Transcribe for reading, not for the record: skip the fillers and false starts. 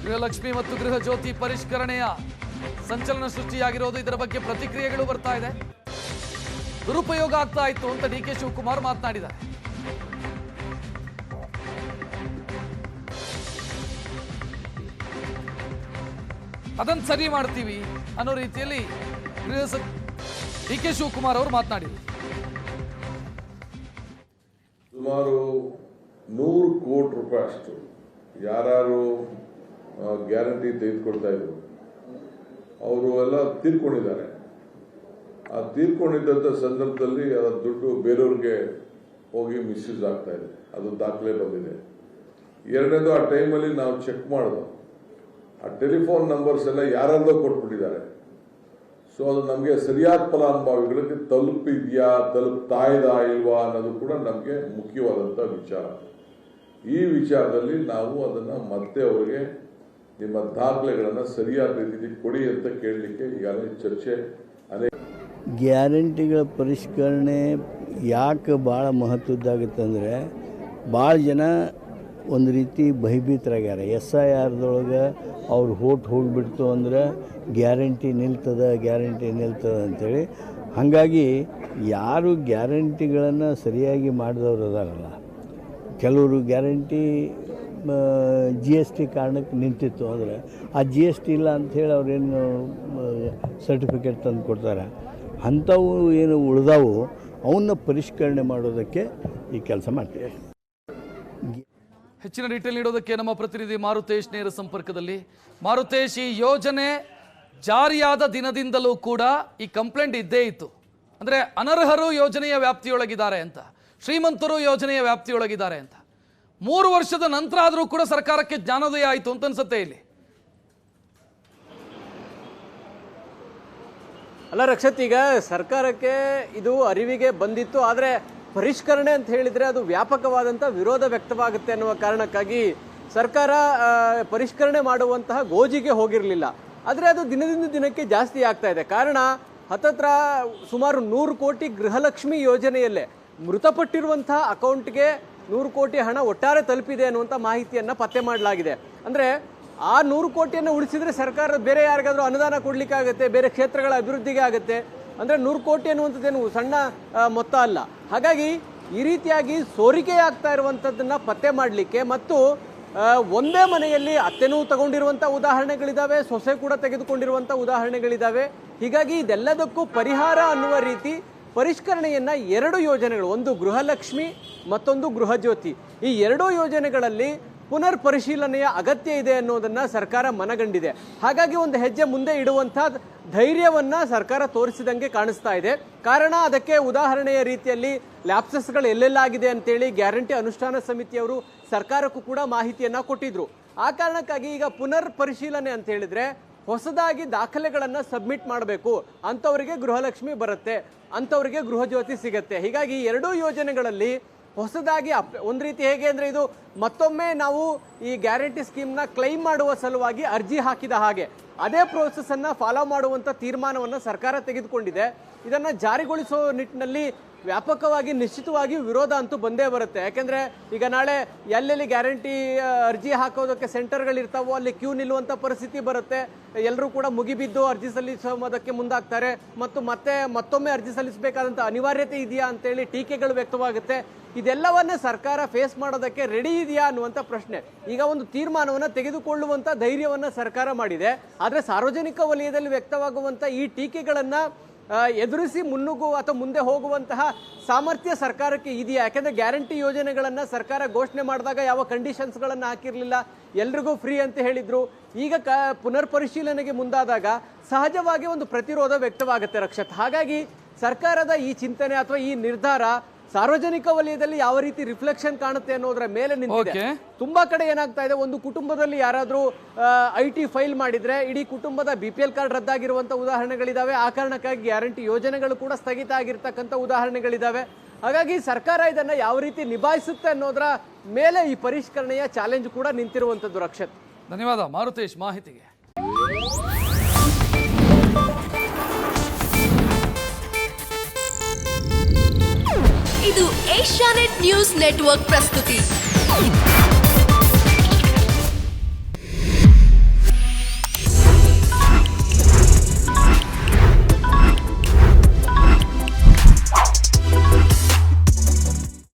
ಗೃಹಲಕ್ಷ್ಮಿ ಮತ್ತು ಗೃಹ ಜ್ಯೋತಿ ಪರಿಷ್ಕರಣೆಯ ಸಂಚಲನ ಸೃಷ್ಟಿಯಾಗಿರೋದು, ಇದರ ಬಗ್ಗೆ ಪ್ರತಿಕ್ರಿಯೆಗಳು ಬರ್ತಾ ಇದೆ. ದುರುಪಯೋಗ ಆಗ್ತಾ ಇತ್ತು ಅಂತ ಡಿ ಕೆ ಶಿವಕುಮಾರ್ ಮಾತನಾಡಿದ್ದಾರೆ. ಅದನ್ನು ಸರಿ ಮಾಡ್ತೀವಿ ಅನ್ನೋ ರೀತಿಯಲ್ಲಿ ಡಿ ಕೆ ಶಿವಕುಮಾರ್ ಅವರು ಮಾತನಾಡಿದರು. ಸುಮಾರು 100 ಕೋಟಿ ರೂಪಾಯಿ ಅಷ್ಟು ಯಾರು ಗ್ಯಾರಂಟಿ ತೆಗೆದುಕೊಳ್ತಾ ಇದ್ರು ಅವರು ಎಲ್ಲ ತೀರ್ಕೊಂಡಿದ್ದಾರೆ. ಆ ತೀರ್ಕೊಂಡಿದ್ದಂಥ ಸಂದರ್ಭದಲ್ಲಿ ಆ ದುಡ್ಡು ಬೇರೆಯವ್ರಿಗೆ ಹೋಗಿ ಮಿಸ್ಯೂಸ್ ಆಗ್ತಾ ಇದೆ, ಅದು ದಾಖಲೆ ಬಂದಿದೆ. ಎರಡನೇದು, ಆ ಟೈಮಲ್ಲಿ ನಾವು ಚೆಕ್ ಮಾಡಿದ್ವು, ಆ ಟೆಲಿಫೋನ್ ನಂಬರ್ಸ್ ಎಲ್ಲ ಯಾರಲ್ಲೋ ಕೊಟ್ಬಿಟ್ಟಿದ್ದಾರೆ. ಸೊ ಅದು ನಮಗೆ ಸರಿಯಾದ ಫಲಾನುಭವಿಗಳಿಗೆ ತಲುಪಿದ್ಯಾ, ತಲುಪ್ತಾ ಇದಾ ಇಲ್ವಾ ಅನ್ನೋದು ಕೂಡ ನಮಗೆ ಮುಖ್ಯವಾದಂಥ ವಿಚಾರ. ಈ ವಿಚಾರದಲ್ಲಿ ನಾವು ಅದನ್ನು ಮತ್ತೆ ಅವರಿಗೆ ನಿಮ್ಮ ದಾಖಲೆಗಳನ್ನು ಸರಿಯಾದ ರೀತಿಯಲ್ಲಿ ಕೊಡಿ ಅಂತ ಕೇಳಲಿಕ್ಕೆ ಈಗಾಗಲೇ ಚರ್ಚೆ ಅನೇಕ. ಗ್ಯಾರಂಟಿಗಳ ಪರಿಷ್ಕರಣೆ ಯಾಕೆ ಭಾಳ ಮಹತ್ವದ್ದಾಗುತ್ತಂದರೆ ಭಾಳ ಜನ ಒಂದು ರೀತಿ ಭಯಭೀತರಾಗ್ಯಾರ. SIRದೊಳಗೆ ಅವ್ರು ಹೋಗಿಬಿಡ್ತು ಅಂದ್ರೆ ಗ್ಯಾರಂಟಿ ನಿಲ್ತದೆ ಅಂಥೇಳಿ. ಹಾಗಾಗಿ ಯಾರು ಗ್ಯಾರಂಟಿಗಳನ್ನು ಸರಿಯಾಗಿ ಮಾಡಿದವರು ಅದಾರಲ್ಲ, ಕೆಲವರು ಗ್ಯಾರಂಟಿ GST ಕಾರಣಕ್ಕೆ ನಿಂತಿತ್ತು ಅಂದರೆ ಆ GST ಇಲ್ಲ ಅಂಥೇಳಿ ಅವ್ರೇನು ಸರ್ಟಿಫಿಕೇಟ್ ತಂದು ಕೊಡ್ತಾರೆ. ಅಂಥವು ಏನು ಉಳಿದಾವು ಅವನ್ನ ಪರಿಷ್ಕರಣೆ ಮಾಡೋದಕ್ಕೆ ಈ ಕೆಲಸ ಮಾಡ್ತೀವಿ. ಹೆಚ್ಚಿನ ಡೀಟೇಲ್ ನೀಡೋದಕ್ಕೆ ನಮ್ಮ ಪ್ರತಿನಿಧಿ ಮಾರುತೇಶ್ ನೇರ ಸಂಪರ್ಕದಲ್ಲಿ. ಮಾರುತೇಶ್, ಈ ಯೋಜನೆ ಜಾರಿಯಾದ ದಿನದಿಂದಲೂ ಕೂಡ ಈ ಕಂಪ್ಲೇಂಟ್ ಇದ್ದೇ ಇತ್ತು. ಅಂದರೆ ಅನರ್ಹರು ಯೋಜನೆಯ ವ್ಯಾಪ್ತಿಯೊಳಗಿದ್ದಾರೆ ಅಂತ, ಶ್ರೀಮಂತರು ಯೋಜನೆಯ ವ್ಯಾಪ್ತಿಯೊಳಗಿದ್ದಾರೆ ಅಂತ. 3 ವರ್ಷದ ನಂತರ ಆದರೂ ಕೂಡ ಸರ್ಕಾರಕ್ಕೆ ಜ್ಞಾನೋದಯ ಆಯಿತು ಅಂತ ಅನ್ಸುತ್ತೆ ಇಲ್ಲಿ. ಅಲ್ಲ ರಕ್ಷತ್, ಈಗ ಸರ್ಕಾರಕ್ಕೆ ಇದು ಅರಿವಿಗೆ ಬಂದಿತ್ತು, ಆದರೆ ಪರಿಷ್ಕರಣೆ ಅಂತ ಹೇಳಿದರೆ ಅದು ವ್ಯಾಪಕವಾದಂಥ ವಿರೋಧ ವ್ಯಕ್ತವಾಗುತ್ತೆ ಅನ್ನುವ ಕಾರಣಕ್ಕಾಗಿ ಸರ್ಕಾರ ಪರಿಷ್ಕರಣೆ ಮಾಡುವಂತಹ ಗೋಜಿಗೆ ಹೋಗಿರಲಿಲ್ಲ. ಆದರೆ ಅದು ದಿನದಿಂದ ದಿನಕ್ಕೆ ಜಾಸ್ತಿ ಆಗ್ತಾ ಇದೆ. ಕಾರಣ ಹತ್ತತ್ರ ಸುಮಾರು 100 ಕೋಟಿ ಗೃಹಲಕ್ಷ್ಮಿ ಯೋಜನೆಯಲ್ಲೇ ಮೃತಪಟ್ಟಿರುವಂತಹ ಅಕೌಂಟ್ಗೆ 100 ಕೋಟಿ ಹಣ ಒಟ್ಟಾರೆ ತಲುಪಿದೆ ಅನ್ನುವಂಥ ಮಾಹಿತಿಯನ್ನು ಪತ್ತೆ ಮಾಡಲಾಗಿದೆ. ಅಂದರೆ ಆ 100 ಕೋಟಿಯನ್ನು ಉಳಿಸಿದರೆ ಸರ್ಕಾರ ಬೇರೆ ಯಾರಿಗಾದ್ರೂ ಅನುದಾನ ಕೊಡಲಿಕ್ಕಾಗತ್ತೆ, ಬೇರೆ ಕ್ಷೇತ್ರಗಳ ಅಭಿವೃದ್ಧಿಗೆ ಆಗುತ್ತೆ. ಅಂದರೆ 100 ಕೋಟಿ ಅನ್ನುವಂಥದ್ದೇನು ಸಣ್ಣ ಮೊತ್ತ ಅಲ್ಲ. ಹಾಗಾಗಿ ಈ ರೀತಿಯಾಗಿ ಸೋರಿಕೆ ಆಗ್ತಾ ಇರುವಂಥದ್ದನ್ನು ಪತ್ತೆ ಮಾಡಲಿಕ್ಕೆ ಮತ್ತು ಒಂದೇ ಮನೆಯಲ್ಲಿ ಅತ್ತೆನೂ ತಗೊಂಡಿರುವಂಥ ಉದಾಹರಣೆಗಳಿದ್ದಾವೆ, ಸೊಸೆ ಕೂಡ ತೆಗೆದುಕೊಂಡಿರುವಂಥ ಉದಾಹರಣೆಗಳಿದ್ದಾವೆ. ಹೀಗಾಗಿ ಇದೆಲ್ಲದಕ್ಕೂ ಪರಿಹಾರ ಅನ್ನುವ ರೀತಿ ಪರಿಷ್ಕರಣೆಯನ್ನು 2 ಯೋಜನೆಗಳು, ಒಂದು ಗೃಹಲಕ್ಷ್ಮಿ ಮತ್ತೊಂದು ಗೃಹಜ್ಯೋತಿ, ಈ 2 ಯೋಜನೆಗಳಲ್ಲಿ ಪುನರ್ ಪರಿಶೀಲನೆಯ ಅಗತ್ಯ ಇದೆ ಅನ್ನೋದನ್ನು ಸರ್ಕಾರ ಮನಗಂಡಿದೆ. ಹಾಗಾಗಿ ಒಂದು ಹೆಜ್ಜೆ ಮುಂದೆ ಇಡುವಂಥ ಧೈರ್ಯವನ್ನು ಸರ್ಕಾರ ತೋರಿಸಿದಂಗೆ ಕಾಣಿಸ್ತಾ ಇದೆ. ಕಾರಣ ಅದಕ್ಕೆ ಉದಾಹರಣೆಯ ರೀತಿಯಲ್ಲಿ ಲ್ಯಾಪ್ಸಸ್ಗಳು ಎಲ್ಲೆಲ್ಲಾಗಿದೆ ಅಂತೇಳಿ ಗ್ಯಾರಂಟಿ ಅನುಷ್ಠಾನ ಸಮಿತಿಯವರು ಸರ್ಕಾರಕ್ಕೂ ಕೂಡ ಮಾಹಿತಿಯನ್ನು ಕೊಟ್ಟಿದ್ರು. ಆ ಕಾರಣಕ್ಕಾಗಿ ಈಗ ಪುನರ್ ಪರಿಶೀಲನೆ ಅಂತ ಹೇಳಿದ್ರೆ ಹೊಸದಾಗಿ ದಾಖಲೆಗಳನ್ನು ಸಬ್ಮಿಟ್ ಮಾಡಬೇಕು, ಅಂಥವರಿಗೆ ಗೃಹಲಕ್ಷ್ಮಿ ಬರುತ್ತೆ, ಅಂಥವರಿಗೆ ಗೃಹಜ್ಯೋತಿ ಸಿಗುತ್ತೆ. ಹೀಗಾಗಿ 2 ಯೋಜನೆಗಳಲ್ಲಿ ಹೊಸದಾಗಿ ಒಂದು ರೀತಿ ಹೇಗೆ ಅಂದರೆ ಇದು ಮತ್ತೊಮ್ಮೆ ನಾವು ಈ ಗ್ಯಾರಂಟಿ ಸ್ಕೀಮ್ನ ಕ್ಲೈಮ್ ಮಾಡುವ ಸಲುವಾಗಿ ಅರ್ಜಿ ಹಾಕಿದ ಹಾಗೆ ಅದೇ ಪ್ರೋಸೆಸ್ಸನ್ನು ಫಾಲೋ ಮಾಡುವಂಥ ತೀರ್ಮಾನವನ್ನು ಸರ್ಕಾರ ತೆಗೆದುಕೊಂಡಿದೆ. ಇದನ್ನು ಜಾರಿಗೊಳಿಸೋ ನಿಟ್ಟಿನಲ್ಲಿ ವ್ಯಾಪಕವಾಗಿ ನಿಶ್ಚಿತವಾಗಿ ವಿರೋಧ ಅಂತೂ ಬಂದೇ ಬರುತ್ತೆ. ಯಾಕೆಂದರೆ ಈಗ ನಾಳೆ ಎಲ್ಲೆಲ್ಲಿ ಗ್ಯಾರಂಟಿ ಅರ್ಜಿ ಹಾಕೋದಕ್ಕೆ ಸೆಂಟರ್ಗಳಿರ್ತಾವೋ ಅಲ್ಲಿ ಕ್ಯೂ ನಿಲ್ಲುವಂಥ ಪರಿಸ್ಥಿತಿ ಬರುತ್ತೆ. ಎಲ್ಲರೂ ಕೂಡ ಮುಗಿಬಿದ್ದು ಅರ್ಜಿ ಸಲ್ಲಿಸೋದಕ್ಕೆ ಮುಂದಾಗ್ತಾರೆ ಮತ್ತು ಮತ್ತೊಮ್ಮೆ ಅರ್ಜಿ ಸಲ್ಲಿಸಬೇಕಾದಂಥ ಅನಿವಾರ್ಯತೆ ಇದೆಯಾ ಅಂತೇಳಿ ಟೀಕೆಗಳು ವ್ಯಕ್ತವಾಗುತ್ತೆ. ಇದೆಲ್ಲವನ್ನೇ ಸರ್ಕಾರ ಫೇಸ್ ಮಾಡೋದಕ್ಕೆ ರೆಡಿ ಇದೆಯಾ ಅನ್ನುವಂಥ ಪ್ರಶ್ನೆ. ಈಗ ಒಂದು ತೀರ್ಮಾನವನ್ನು ತೆಗೆದುಕೊಳ್ಳುವಂಥ ಧೈರ್ಯವನ್ನು ಸರ್ಕಾರ ಮಾಡಿದೆ. ಆದರೆ ಸಾರ್ವಜನಿಕ ವಲಯದಲ್ಲಿ ವ್ಯಕ್ತವಾಗುವಂಥ ಈ ಟೀಕೆಗಳನ್ನು ಎದುರಿಸಿ ಮುನ್ನುಗ್ಗುವ ಅಥವಾ ಮುಂದೆ ಹೋಗುವಂತಹ ಸಾಮರ್ಥ್ಯ ಸರ್ಕಾರಕ್ಕೆ ಇದೆಯಾ? ಯಾಕೆಂದರೆ ಗ್ಯಾರಂಟಿ ಯೋಜನೆಗಳನ್ನು ಸರ್ಕಾರ ಘೋಷಣೆ ಮಾಡಿದಾಗ ಯಾವ ಕಂಡೀಷನ್ಸ್ಗಳನ್ನು ಹಾಕಿರಲಿಲ್ಲ, ಎಲ್ರಿಗೂ ಫ್ರೀ ಅಂತ ಹೇಳಿದ್ರು. ಈಗ ಪುನರ್ ಪರಿಶೀಲನೆಗೆ ಮುಂದಾದಾಗ ಸಹಜವಾಗಿ ಒಂದು ಪ್ರತಿರೋಧ ವ್ಯಕ್ತವಾಗುತ್ತೆ ರಕ್ಷತ್. ಹಾಗಾಗಿ ಸರ್ಕಾರದ ಈ ಚಿಂತನೆ ಅಥವಾ ಈ ನಿರ್ಧಾರ ಸಾರ್ವಜನಿಕ ವಲಯದಲ್ಲಿ ಯಾವ ರೀತಿ ರಿಫ್ಲೆಕ್ಷನ್ ಕಾಣುತ್ತೆ ಅನ್ನೋದ್ರ ಮೇಲೆ ನಿಂತಿದೆ. ತುಂಬಾ ಕಡೆ ಏನಾಗ್ತಾ ಇದೆ, ಒಂದು ಕುಟುಂಬದಲ್ಲಿ ಯಾರಾದ್ರೂ IT ಫೈಲ್ ಮಾಡಿದ್ರೆ ಇಡೀ ಕುಟುಂಬದ BPL ಕಾರ್ಡ್ ರದ್ದಾಗಿರುವಂತ ಉದಾಹರಣೆಗಳಿದಾವೆ. ಆ ಕಾರಣಕ್ಕಾಗಿ ಗ್ಯಾರಂಟಿ ಯೋಜನೆಗಳು ಕೂಡ ಸ್ಥಗಿತ ಆಗಿರ್ತಕ್ಕಂಥ ಉದಾಹರಣೆಗಳಿದಾವೆ. ಹಾಗಾಗಿ ಸರ್ಕಾರ ಇದನ್ನ ಯಾವ ರೀತಿ ನಿಭಾಯಿಸುತ್ತೆ ಅನ್ನೋದ್ರ ಮೇಲೆ ಈ ಪರಿಷ್ಕರಣೆಯ ಚಾಲೆಂಜ್ ಕೂಡ ನಿಂತಿರುವಂತದ್ದು. ರಕ್ಷತ್, ಧನ್ಯವಾದ ಮಾರುತೇಶ್ ಮಾಹಿತಿಗೆ. ಇದು ಏಷ್ಯಾನೆಟ್ ನ್ಯೂಸ್ ನೆಟ್ವರ್ಕ್ ಪ್ರಸ್ತುತಿ.